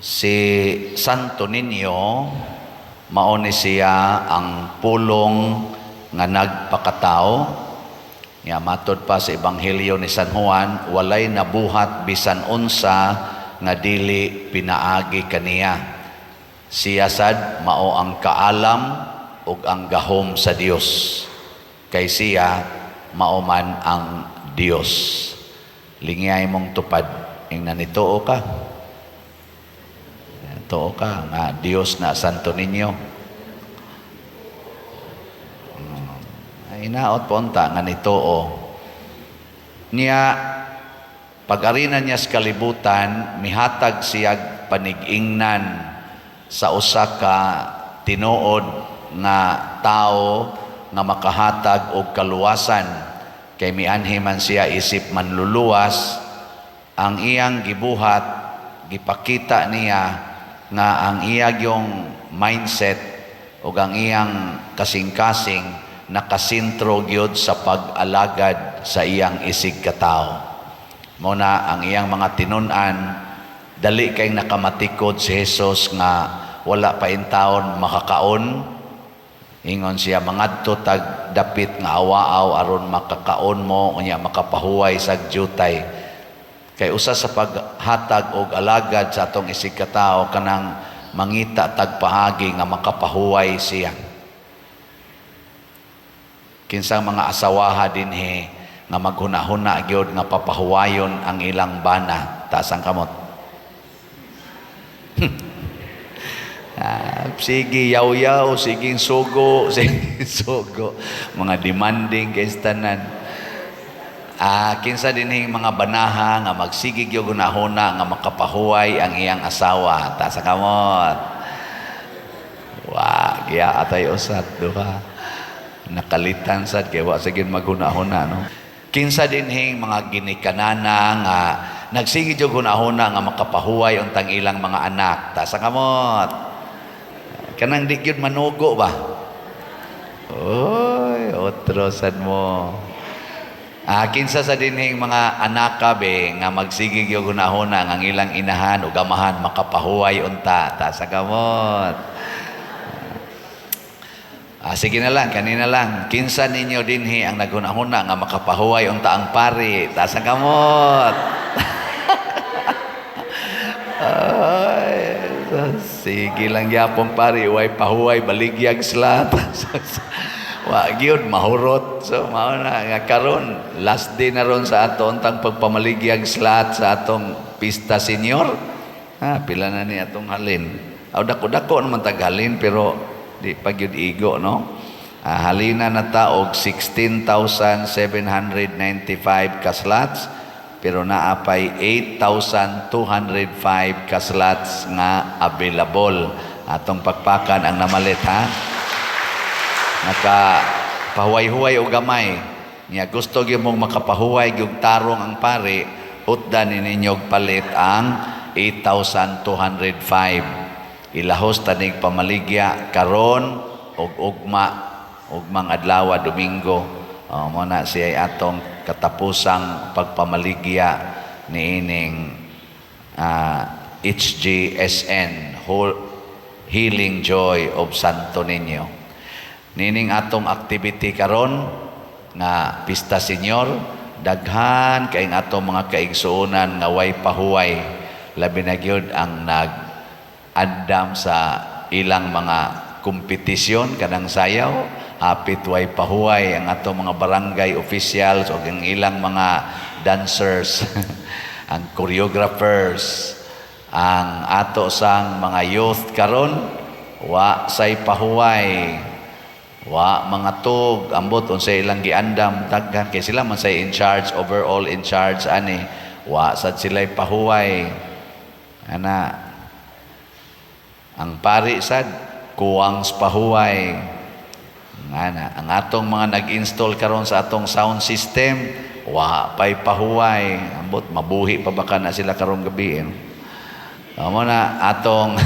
Si Santo Niño mao ni siya ang pulong nga nagpakatao. Ya matod pa sa Ebanghelyo ni San Juan, walay nabuhat bisan unsa nga dili pinaagi kaniya. Siya sad mao ang kaalam ug ang gahom sa Dios. Kay siya mao man ang Dios. Lingay mong tupad ing nanituo ka. Tuo ka nga Dios na Santo Niño. Inaot ponta nga nituo. Niya pag-arina niya sa kalibutan, mihatag siyag panig-ingnan sa usa ka tinuod nga tao nga makahatag og kaluwasan. Kay mianhi man siya isip manluluwas, ang iyang gibuhat, gipakita niya nga ang iyang yung mindset o ang iyang kasing-kasing nakasintro gyud sa pag-alagad sa iyang isig katao. Muna ang iyang mga tinun-an, dali kay nakamatikod si Jesus nga wala pa intawon makakaon. Ingon siya, mangadto tag dapit nga awaaw aron makakaon mo, unya makapahuway sa jutay. Kay usa sa paghatag og alagad sa atong isig katao kanang mangita tag paagi nga makapahuway siya. Kinsang mga asawaha dinhi nga maghuna-huna gyud nga papahuwayon ang ilang bana. Taas ang kamot. Sige yaw-yaw, sige sugo, sige sugo. Mga demanding kay tanan. Kinsa dinhing mga banaha nga magsigig yung gunahuna nga makapahuway ang iyang asawa. Ta sa kamot. Wa, kaya atay usat duha. Nakalitan sad kay wa sige maghuna-huna no. Kinsa dinhing mga ginikanana nga nagsigig yung gunahuna nga makapahuway untang ilang mga anak. Ta sa kamot. Kanang di gyud manugo ba? Oy, otro sad mo. Kinsa sa dinhing mga anak be nga magsigig yung gunahuna ang ilang inahan o gamahan makapahuway unta. Ta sa kamot. Sige na lang, kanina lang. Kinsa ninyo dinhi ang naghunahuna nga makapahuway unta ang pari. Ta sa kamot. Ay, sige lang yapong pari, way pahuway baligyag slat. Wa gyud mahurot. So mao na nga karon last day na ron sa aton tang pagpamaligyag slat sa atong pista senior. Pila na ni atong halin. Dako-dako naman tag halin pero di pa gyud igo no. Halina na ta og 16,795 ka slots pero naapay 8,205 ka slots nga available. Atong pagpakan ang namalit ha. Nakapahuway-huway o gamay. Niya gusto gyud mong makapahuway gyud tarong ang pari, utdan ninyog palit ang 8,205. Ilahos tanig pamaligya karon og ugmang adlaw Domingo. Mo na siya atong katapusang pagpamaligya niining HGSN, Healing Joy of Santo Niño. Nining atong activity karon nga Pista Senior, daghan kay atong mga kaigsuonan nga way pahuway, labi na gyud ang nag-andam sa ilang mga kompetisyon kanang sayaw, hapit way pahuway ang atong mga barangay officials o ang ilang mga dancers, ang choreographers, ang ato sang mga youth karon wa say pahuway. Wa mga tug ambot unsay ilang giandam daghan kay sila man say in charge, overall in charge ani. Wa sad sila'y pahuway. Ana ang pari sad kuwang pahuway. Ana ang atong mga nag-install karon sa atong sound system wa pay pahuway. Ambot mabuhi pa baka na sila karong gabi. Amo na atong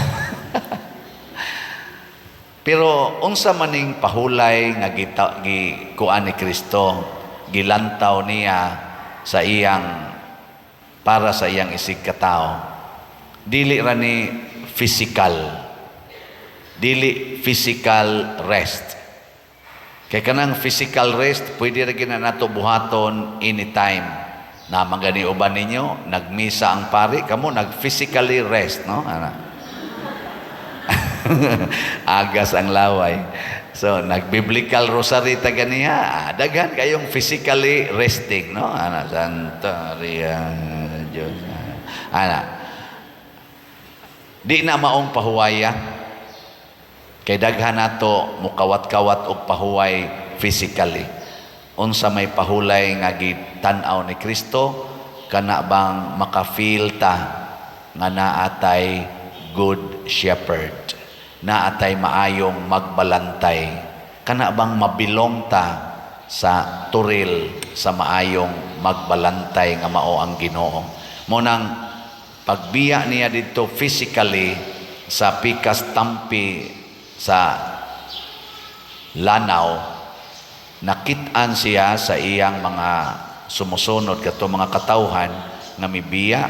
pero unsa maning pahulay nga gikuan ni Kristo, gilantaw niya sa iyang para sa iyang isig katao. Dili ra ni physical. Dili physical rest. Kaya kanang physical rest, pwede rin na nato buhaton anytime. Na magani uban ninyo, nagmisa ang pari, kamo nag-physically rest, no? Agas ang laway. So, nag-biblical rosary taganiha, daghan kayong physically resting, no? Santa Maria, Diyos. Di na maong pahuwaya. Kay daghan nato mukawat-kawat og pahuway physically. Unsa may pahulay nga gitan-aw ni Kristo, kana bang makafeel ta nga naatay good shepherd, naatay maayong magbalantay, kana bang mabilong ta sa turil sa maayong magbalantay nga mao ang Ginoo. Mo nang pagbiya niya dito physically sa pikas tampi sa lanaw, nakit-an siya sa iyang mga sumusunod kato mga katawhan nga mibiya,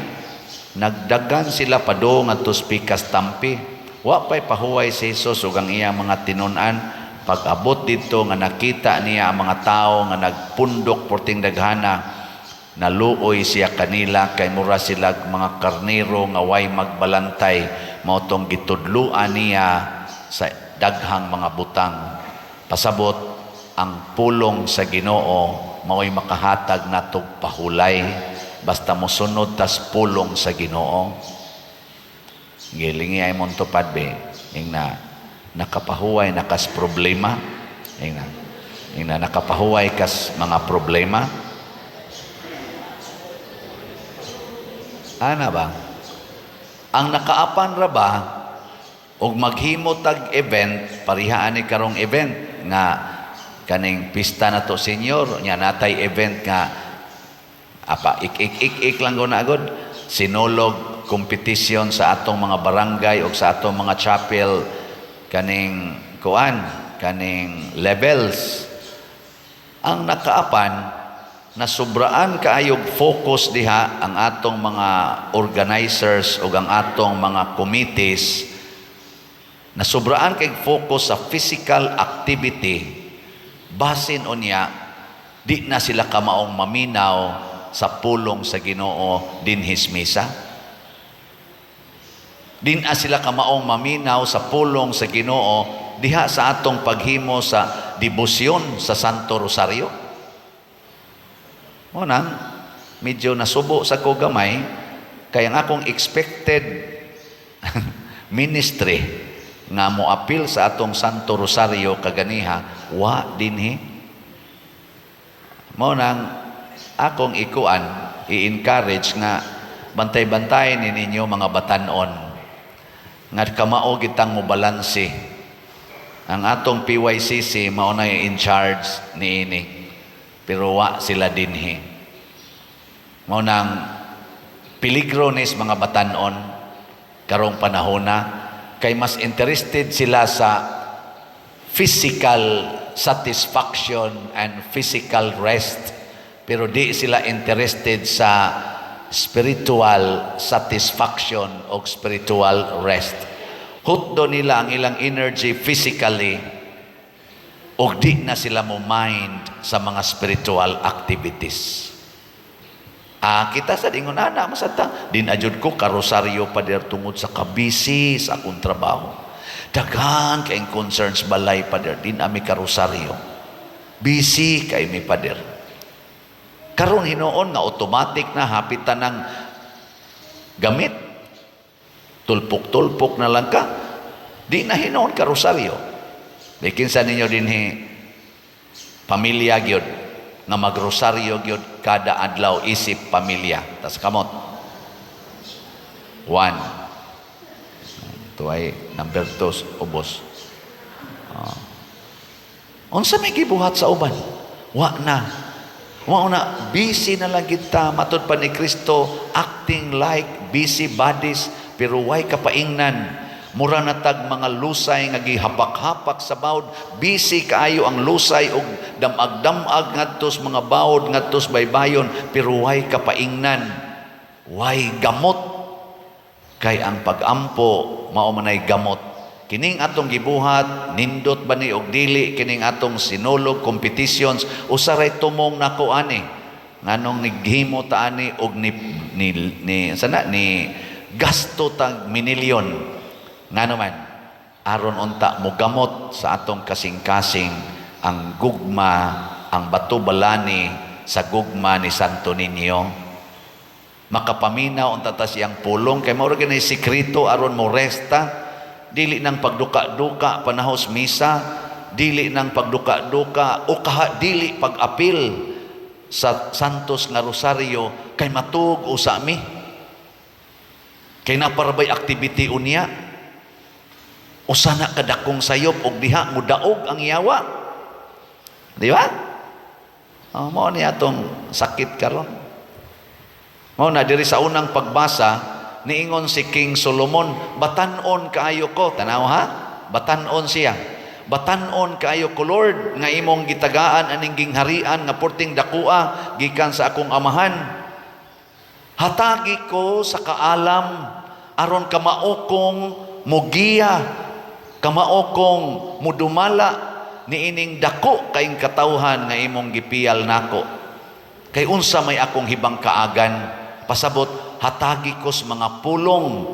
nagdagan sila padung ngadto sa pikas tampi. Wa pay pahuway si Jesus ug ang iyang mga tinun-an. Pag-abot dito nga nakita niya ang mga tao nga nagpundok porting daghana, naluoy siya kanila kay mura sila mga karnero nga way magbalantay. Mao tong gitudluan niya sa daghang mga butang. Pasabot ang pulong sa Ginoo mao'y makahatag natog pahulay basta mosunod tas pulong sa Ginoo. Gilingi ay mong tupad be, na nakapahuway nakas problema, na nakapahuway kas mga problema. Ana ba? Ang nakaapan ra ba og maghimo tag event, parihaan ni karong event nga kaning pista na to senior, nya natay event nga ik lang guna agad, sinulog competition sa atong mga barangay o sa atong mga chapel, kaning kaning levels. Ang nakaapan, nasubraan kaayog focus diha ang atong mga organizers o ang atong mga committees, nasubraan kay focus sa physical activity. Basin unya, di na sila kamaong maminaw sa pulong sa Ginoo dinhis misa. Di na sila kamaong maminaw sa pulong sa Ginoo diha sa atong paghimo sa debosyon sa Santo Rosario. Mo medyo nasubo sa ko gamay kay ang akong expected ministry nga mo apil sa atong Santo Rosario kaganiha, wa dinhi. Mo nang akong i-encourage nga bantay-bantay ni ninyo mga batanon nga kamao gitang mo balanse. Ang atong PYCC mao na in charge niini, pero wa sila dinhi. Mo nang peligro nis mga batanon karong panahona, kay mas interested sila sa physical satisfaction and physical rest, pero di sila interested sa spiritual satisfaction o spiritual rest. Hutdo nila ang ilang energy physically o di na sila mo mind sa mga spiritual activities. Kita sa dingon ana masata din ajud ko karosaryo pa der tungod sa kabisi sa akong trabaho. Daghan kay concerns balay pa der din ami karosaryo. Busy kay mi pa der. Karon hinuon nga automatic na hapitan ng gamit. Tulpok-tulpok na lang ka. Di na hinuon karosaryo. Bikin sa ninyo dinhi pamilya gyud nga magrosaryo gyud kada adlaw isip pamilya. Tas kamot. 1. Tuway number 2 ubos. Unsa may gibuhat sa uban? Wa na busy na lang kita matud pa ni Kristo, acting like busy bodies pero way kapaingnan. Mura na tag mga lusay nga gihapak-hapak sa bawd, busy kaayo ang lusay og damag-damag ngadtos mga bawd ngadtos baybayon pero way kapaingnan, way gamot. Kay ang pag-ampo mao manay gamot. Kining atong gibuhat, nindot ba ni og dili kining atong sinulog competitions usaray tumong nako ani. Nganong nighimo ta ani og ni gasto tag minilyon. Ngano man aron unta mo gamot sa atong kasing-kasing ang gugma, ang batubalani sa gugma ni Santo Niño. Makapaminaw unta ta siyang pulong kay mao ra gani sekreto aron mo resta. Dili ng pagduka-duka panahos misa, dili ng pagduka-duka o dili pag-apil sa santos nga rosaryo kay matug usa mi. Kay naparabay activity unya. Usa na kadakong sayop og diha mudaog ang yawa. Di ba? Mao ni atong sakit karon. Mao na diri sa unang pagbasa niingon si King Solomon, batanon kaayo ko. Tanaw ha? Batanon siya. Batanon kaayo ko, Lord, nga imong gitagaan aning gingharian nga porting dakua gikan sa akong amahan. Hatagi ko sa kaalam aron kamaokong mugiya, kamaokong mudumala niining dako kaing katawhan nga imong gipiyal nako. Kay unsa may akong hibang kaagan, pasabot hatagi ko sa mga pulong.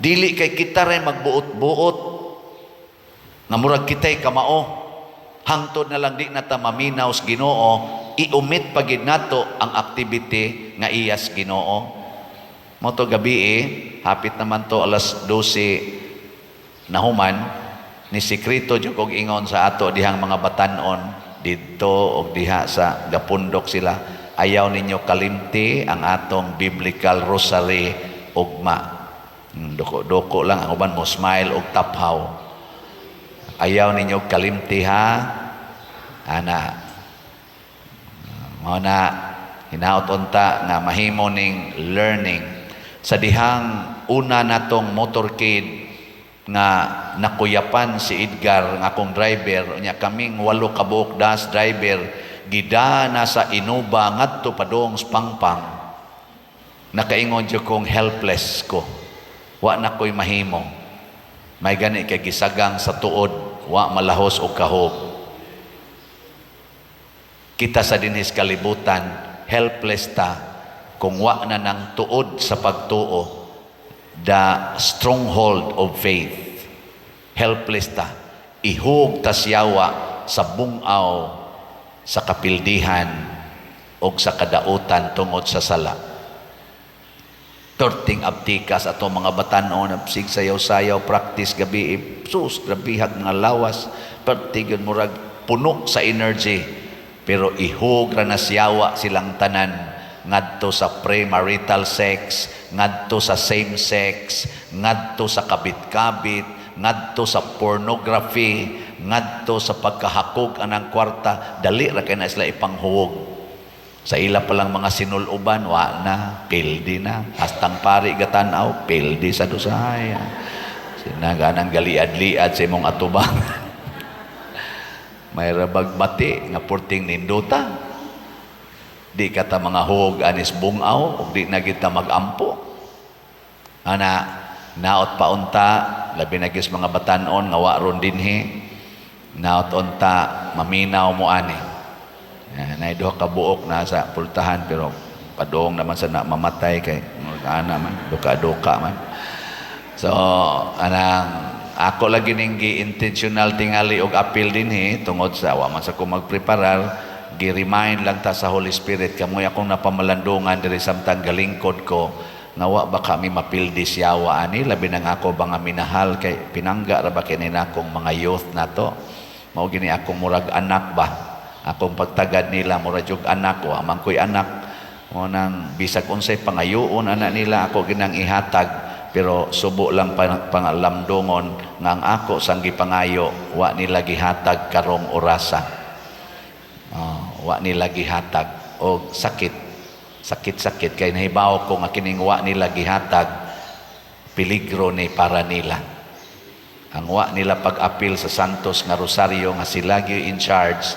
Dili kay kita rin magbuot-buot nga murag kitay kamao. Hangtod na lang di na ta maminaw sa Ginoo, iumit pagid nato ang activity nga iyas Ginoo. Moto gabi hapit naman to alas 12 na human, ni sekreto jud kog ingon sa ato dihang mga batanon didto og diha sa gapundok sila. Ayaw ninyo kalimti ang atong biblical rosary ugma. Doko-doko lang ang uban mo smile og taphaw. Ayaw ninyo kalimti ha. Ana. Mao na hinaot unta nga mahimo ning learning sa dihang una natong motorcade nga nakuyapan si Edgar nga akong driver nya kaming 8 ka buok das driver gidana sa Inuba ngadto padong sa Pangpang. Nakaingon jud kong helpless ko, wa na ko'y mahimo, may gani kay gisagang sa tuod, wa malahos og kahog. Kita sa dinhis kalibutan helpless ta kung wa na nang tuod sa pagtuo, the stronghold of faith. Helpless ta, ihug ta siyawa sa bungaw sa kapildihan o sa kadautan tungod sa sala. Torting abtikas ato mga batanon sig sayaw-sayaw practice gabi sus grabihag nga lawas pertigyon murag puno sa energy pero ihog ra na siyawa silang tanan ngadto sa premarital sex, ngadto sa same sex, ngadto sa kabit-kabit, ngadto sa pornography, ngadto sa pagkahakog anang kwarta. Dali ra kay na sila ipanghuwog. Sa ila palang mga sinuluban, wa na, pildi na. Hastang pari gatanaw, pildi sa dusaya. Sinaganang galiad-liad sa imong atubang. May rabagbati nga porting ninduta. Di kata mga huwog anis bungaw, o di na kita mag-ampo. Ana, naot pa unta, labi na gis mga batanon, nga wa ron dinhi. Naot unta, maminaw mo ani. Naiduha ka buok na sa pultahan, pero padong naman sa mamatay kay ana man, duka-duka man. So, anang, ako lagi ning gi-intentional tingali og appeal dinhi, tungod sa wa man sa ko magpreparar, gi-remind lang ta sa Holy Spirit kamoy akong napamalandungan diri samtang galingkod ko nga wa ba kami mapildi siyawa ani labi na nga ako ba nga minahal kay pinangga ra ba kini nakong mga youth nato mao gini akong murag anak ba akong pagtagad nila murag jug anak wa man koy anak mo nang bisag unsay pangayoon ana nila ako ginang ihatag pero subo lang pangalamdongon nga ang ako sang gipangayo wa nila gihatag karong orasa. Wa nila gihatag o sakit kay nahibaw ko nga kining wa nila gihatag peligro ni para nila ang wa nila pag-apil sa santos nga rosaryo nga sila gyud in charge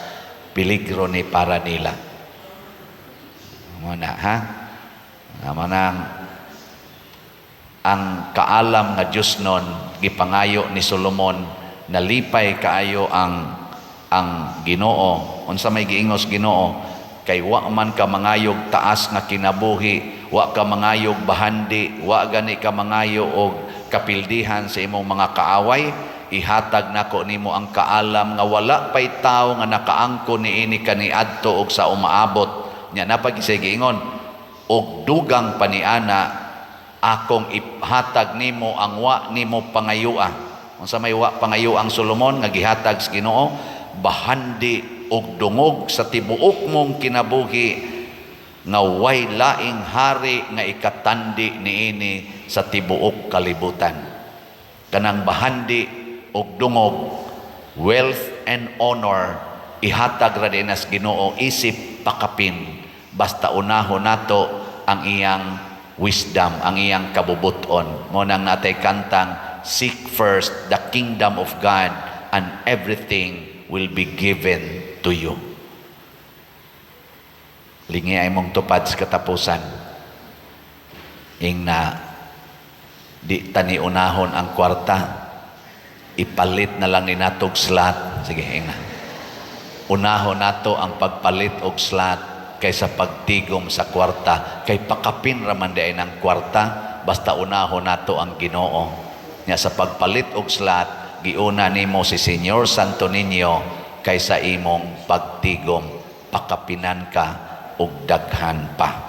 peligro ni para nila mo na ha naman ang ang kaalam nga Dios nun gipangayo ni Solomon, nalipay kaayo ang Ginoo. Unsa may giingos Ginoo, kay wa man ka mangayog taas nga kinabuhi, wa ka mangayog bahandi, wa gani ka mangayo og kapildihan sa imong mga kaaway. Ihatag nako nimo ang kaalam nga wala pay tawo nga nakaangko niini kaniadto og sa umaabot nya napagisay giingon, og dugang paniana akong ihatag nimo ang wa nimo pangayua. Unsa may wa pangayo ang Solomon nga gihatag sa Ginoo, bahandi og dungog sa tibuok mong kinabuhi nga way laing hari nga ikatandi niini sa tibuok kalibutan. Kanang bahandi og dungog, wealth and honor, ihatag ra din as Ginoo isip pakapin, basta unahon nato ang iyang wisdom, ang iyang kabubuton. Mo nang natay kantang, seek first the kingdom of God and everything will be given to you. Lingi ay mong tupad sa katapusan. Ing na di tani unahon ang kwarta, ipalit na lang ni natog slot. Sige, ing na. Unahon nato ang pagpalit og slot kaysa pagtigom sa kwarta. Kay pakapin raman day ng kwarta, basta unahon nato ang Ginoo. Nya sa pagpalit og slot, giuna nimo si Señor Santo Niño kaysa imong pagtigom, pakapinan ka og daghan pa.